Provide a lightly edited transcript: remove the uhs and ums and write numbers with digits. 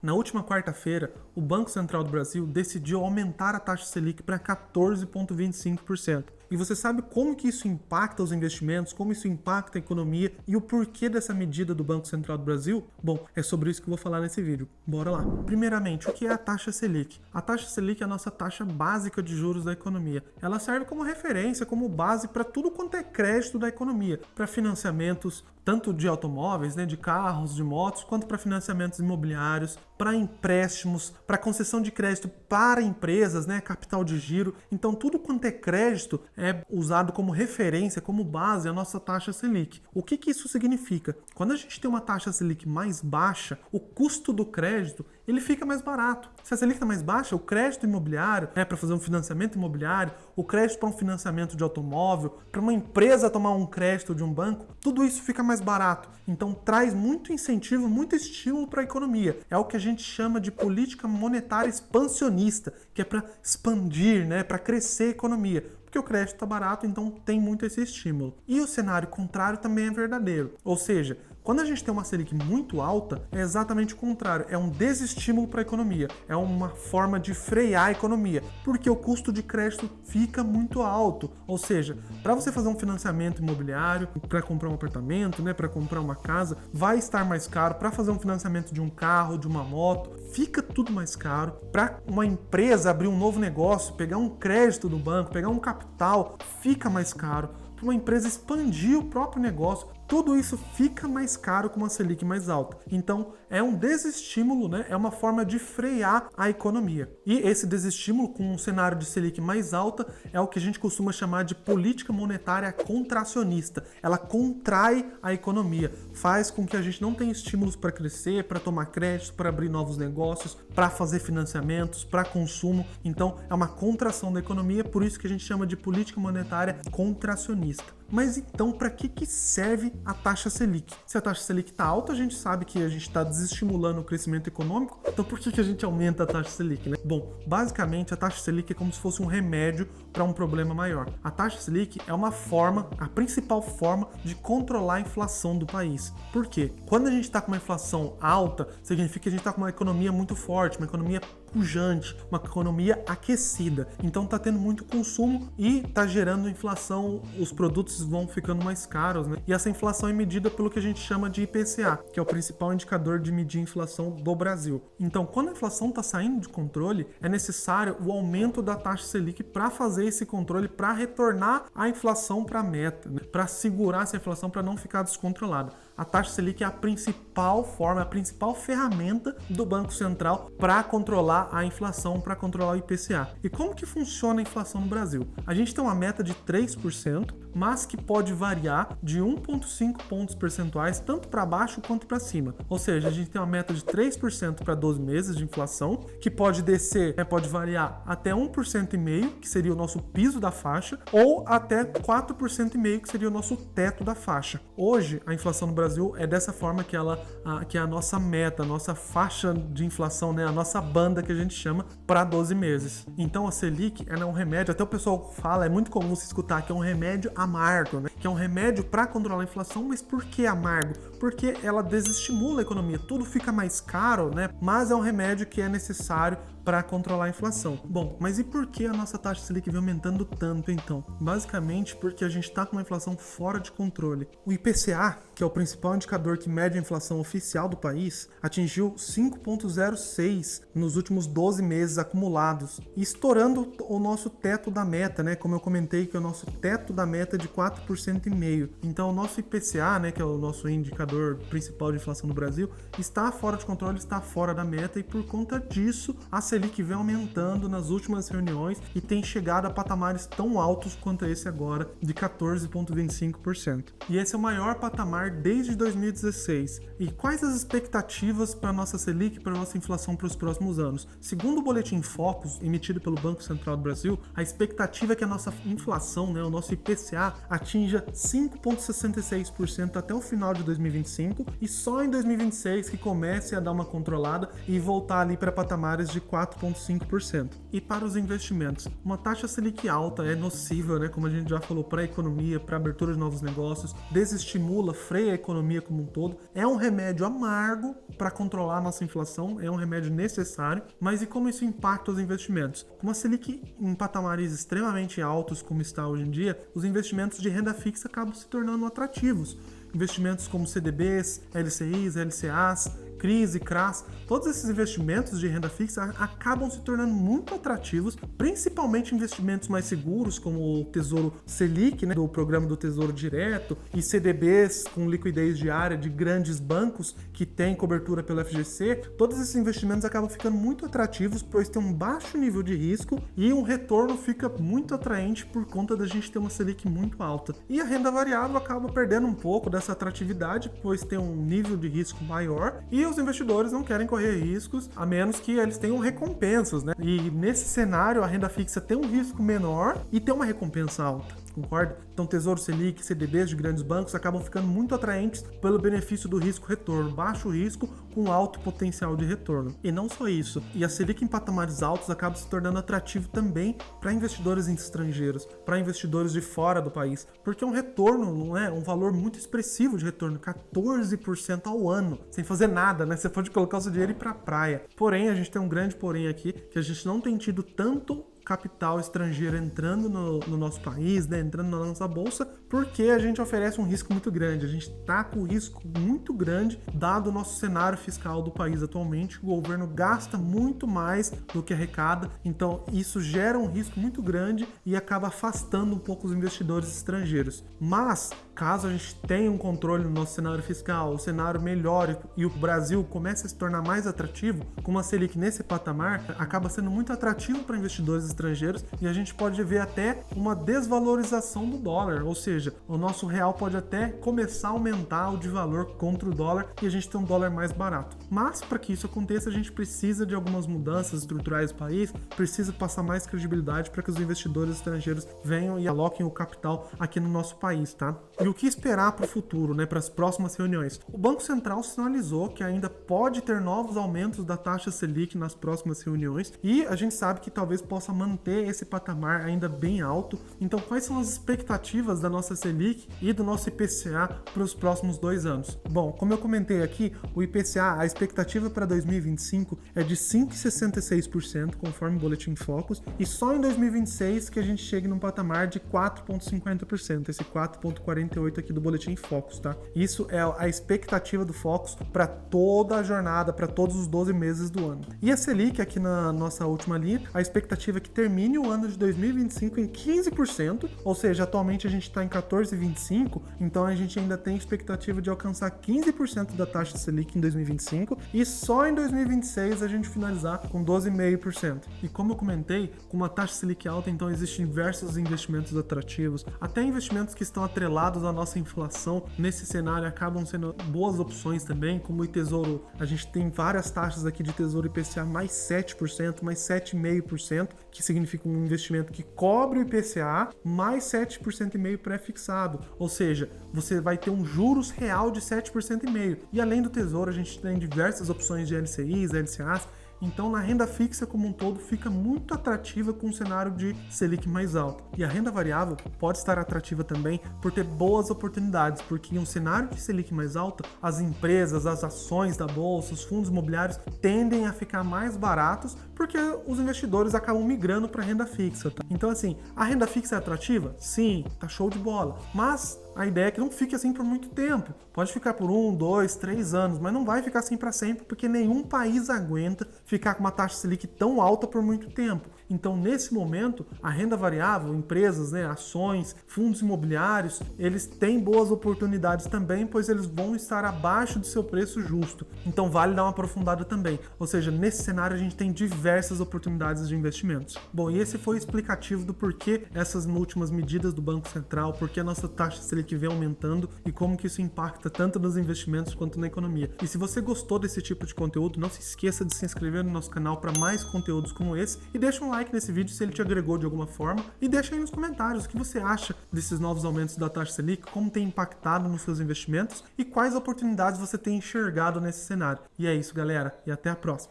Na última quarta-feira, o Banco Central do Brasil decidiu aumentar a taxa Selic para 14,25%. E você sabe como que isso impacta os investimentos, como isso impacta a economia e o porquê dessa medida do Banco Central do Brasil? Bom, é sobre isso que eu vou falar nesse vídeo. Bora lá. Primeiramente, o que é a taxa Selic? A taxa Selic é a nossa taxa básica de juros da economia. Ela serve como referência, como base para tudo quanto é crédito da economia, para financiamentos tanto de automóveis, de carros, de motos, quanto para financiamentos imobiliários, para empréstimos, para concessão de crédito para empresas, capital de giro. Então, tudo quanto é crédito é usado como referência, como base a nossa taxa Selic. O que isso significa? Quando a gente tem uma taxa Selic mais baixa, o custo do crédito ele fica mais barato. Se a Selic está mais baixa, o crédito imobiliário, para fazer um financiamento imobiliário, o crédito para um financiamento de automóvel, para uma empresa tomar um crédito de um banco, tudo isso fica mais barato. Então traz muito incentivo, muito estímulo para a economia. É o que a gente chama de política monetária expansionista, que é para expandir, para crescer a economia. Porque o crédito está barato, então tem muito esse estímulo. E o cenário contrário também é verdadeiro. Ou seja, quando a gente tem uma Selic muito alta, é exatamente o contrário. É um desestímulo para a economia. É uma forma de frear a economia. Porque o custo de crédito fica muito alto. Ou seja, para você fazer um financiamento imobiliário, para comprar um apartamento, para comprar uma casa, vai estar mais caro. Para fazer um financiamento de um carro, de uma moto, fica tudo mais caro. Para uma empresa abrir um novo negócio, pegar um crédito do banco, pegar um capital, fica mais caro. Para uma empresa expandir o próprio negócio, tudo isso fica mais caro com uma Selic mais alta. Então, é um desestímulo, é uma forma de frear a economia. E esse desestímulo, com um cenário de Selic mais alta, é o que a gente costuma chamar de política monetária contracionista. Ela contrai a economia, faz com que a gente não tenha estímulos para crescer, para tomar crédito, para abrir novos negócios, para fazer financiamentos, para consumo. Então, é uma contração da economia, por isso que a gente chama de política monetária contracionista. Mas então, para que serve a taxa Selic? Se a taxa Selic está alta, a gente sabe que a gente está desestimulando o crescimento econômico, então por que a gente aumenta a taxa Selic? Bom, basicamente a taxa Selic é como se fosse um remédio para um problema maior. A taxa Selic é uma forma, a principal forma de controlar a inflação do país. Por quê? Quando a gente está com uma inflação alta, significa que a gente está com uma economia muito forte, uma economia pujante, uma economia aquecida. Então está tendo muito consumo e está gerando inflação, os produtos vão ficando mais caros, E essa inflação é medida pelo que a gente chama de IPCA, que é o principal indicador de medir a inflação do Brasil. Então, quando a inflação está saindo de controle, é necessário o aumento da taxa Selic para fazer esse controle, para retornar a inflação para a meta, para segurar essa inflação, para não ficar descontrolada. A taxa Selic é a principal forma, a principal ferramenta do Banco Central para controlar a inflação, para controlar o IPCA. E como que funciona a inflação no Brasil? A gente tem uma meta de 3%, mas que pode variar de 1,5 pontos percentuais, tanto para baixo quanto para cima. Ou seja, a gente tem uma meta de 3% para 12 meses de inflação, que pode descer, pode variar até 1,5%, que seria o nosso piso da faixa, ou até 4,5%, que seria o nosso teto da faixa. Hoje, a inflação no Brasil é dessa forma que é a nossa meta, a nossa faixa de inflação, a nossa banda que a gente chama para 12 meses. Então a Selic é um remédio, até o pessoal fala, é muito comum se escutar que é um remédio amargo, que é um remédio para controlar a inflação, mas por que amargo? Porque ela desestimula a economia, tudo fica mais caro, mas é um remédio que é necessário para controlar a inflação. Bom, mas e por que a nossa taxa Selic vem aumentando tanto então? Basicamente porque a gente está com uma inflação fora de controle. O IPCA, que é o principal indicador que mede a inflação oficial do país, atingiu 5,06 nos últimos 12 meses acumulados, estourando o nosso teto da meta, como eu comentei, que é o nosso teto da meta de 4,5%. Então o nosso IPCA, que é o nosso indicador principal de inflação no Brasil, está fora de controle, está fora da meta, e por conta disso a Selic vem aumentando nas últimas reuniões e tem chegado a patamares tão altos quanto esse agora, de 14,25%. E esse é o maior patamar desde 2016. E quais as expectativas para a nossa Selic, para a nossa inflação para os próximos anos? Segundo o Boletim Focus, emitido pelo Banco Central do Brasil, a expectativa é que a nossa inflação, o nosso IPCA, atinja 5,66% até o final de 2022 2025 e só em 2026 que comece a dar uma controlada e voltar ali para patamares de 4,5%. E para os investimentos, uma taxa Selic alta é nociva, né, como a gente já falou, para a economia, para a abertura de novos negócios, desestimula, freia a economia como um todo, é um remédio amargo para controlar a nossa inflação, é um remédio necessário, mas e como isso impacta os investimentos? Com a Selic em patamares extremamente altos como está hoje em dia, os investimentos de renda fixa acabam se tornando atrativos. Investimentos como CDBs, LCIs, LCAs, CRIs e CRAs, todos esses investimentos de renda fixa acabam se tornando muito atrativos, principalmente investimentos mais seguros, como o Tesouro Selic, né, do programa do Tesouro Direto, e CDBs com liquidez diária de grandes bancos que têm cobertura pelo FGC. Todos esses investimentos acabam ficando muito atrativos, pois tem um baixo nível de risco e um retorno fica muito atraente por conta da gente ter uma Selic muito alta. E a renda variável acaba perdendo um pouco dessa atratividade, pois tem um nível de risco maior e os investidores não querem correr riscos, a menos que eles tenham recompensas, né? E nesse cenário, a renda fixa tem um risco menor e tem uma recompensa alta. Concorda? Então, Tesouro Selic, CDBs de grandes bancos acabam ficando muito atraentes pelo benefício do risco-retorno, baixo risco com alto potencial de retorno. E não só isso, e a Selic em patamares altos acaba se tornando atrativo também para investidores estrangeiros, para investidores de fora do país, porque é um retorno, não é? Um valor muito expressivo de retorno, 14% ao ano, sem fazer nada, né? Você pode colocar o seu dinheiro e ir para a praia. Porém, a gente tem um grande porém aqui, que a gente não tem tido tanto capital estrangeiro entrando no nosso país, né, entrando na nossa bolsa, porque a gente oferece um risco muito grande. A gente está com um risco muito grande, dado o nosso cenário fiscal do país atualmente. O governo gasta muito mais do que arrecada, então isso gera um risco muito grande e acaba afastando um pouco os investidores estrangeiros. Mas, caso a gente tenha um controle no nosso cenário fiscal, o cenário melhore e o Brasil comece a se tornar mais atrativo, com uma Selic nesse patamar, acaba sendo muito atrativo para investidores estrangeiros e a gente pode ver até uma desvalorização do dólar, ou seja, o nosso real pode até começar a aumentar o de valor contra o dólar e a gente ter um dólar mais barato. Mas para que isso aconteça, a gente precisa de algumas mudanças estruturais do país, precisa passar mais credibilidade para que os investidores estrangeiros venham e aloquem o capital aqui no nosso país, tá? E o que esperar para o futuro, né, para as próximas reuniões? O Banco Central sinalizou que ainda pode ter novos aumentos da taxa Selic nas próximas reuniões e a gente sabe que talvez possa manter esse patamar ainda bem alto. Então, quais são as expectativas da nossa Selic e do nosso IPCA para os próximos 2 anos? Bom, como eu comentei aqui, o IPCA, a expectativa para 2025 é de 5,66%, conforme o Boletim Focus, e só em 2026 que a gente chegue num patamar de 4,50%, esse 4,48% aqui do Boletim Focus, tá? Isso é a expectativa do Focus para toda a jornada, para todos os 12 meses do ano. E a Selic, aqui na nossa última linha, a expectativa é que termine o ano de 2025 em 15%, ou seja, atualmente a gente está em 14,25%, então a gente ainda tem expectativa de alcançar 15% da taxa Selic em 2025 e só em 2026 a gente finalizar com 12,5%. E como eu comentei, com uma taxa Selic alta, então existem diversos investimentos atrativos, até investimentos que estão atrelados à nossa inflação nesse cenário acabam sendo boas opções também, como o Tesouro, a gente tem várias taxas aqui de Tesouro IPCA mais 7%, mais 7,5%, que significa um investimento que cobre o IPCA mais 7,5% pré-fixado, ou seja, você vai ter um juros real de 7,5%. E além do Tesouro, a gente tem diversas opções de LCIs, LCAs, então na renda fixa como um todo fica muito atrativa com um cenário de Selic mais alto. E a renda variável pode estar atrativa também por ter boas oportunidades, porque em um cenário de Selic mais alta, as empresas, as ações da bolsa, os fundos imobiliários tendem a ficar mais baratos porque os investidores acabam migrando para renda fixa, tá? Então assim, a renda fixa é atrativa? Sim, tá show de bola. Mas a ideia é que não fique assim por muito tempo. Pode ficar por 1, 2, 3 anos, mas não vai ficar assim para sempre, porque nenhum país aguenta ficar com uma taxa Selic tão alta por muito tempo. Então, nesse momento, a renda variável, empresas, né, ações, fundos imobiliários, eles têm boas oportunidades também, pois eles vão estar abaixo do seu preço justo. Então, vale dar uma aprofundada também. Ou seja, nesse cenário a gente tem diversas oportunidades de investimentos. Bom, e esse foi o explicativo do porquê essas últimas medidas do Banco Central, porquê a nossa taxa Selic vem aumentando e como que isso impacta tanto nos investimentos quanto na economia. E se você gostou desse tipo de conteúdo, não se esqueça de se inscrever inscrevendo no nosso canal para mais conteúdos como esse e deixa um like nesse vídeo se ele te agregou de alguma forma e deixa aí nos comentários o que você acha desses novos aumentos da taxa Selic, como tem impactado nos seus investimentos e quais oportunidades você tem enxergado nesse cenário. E é isso, galera, e até a próxima.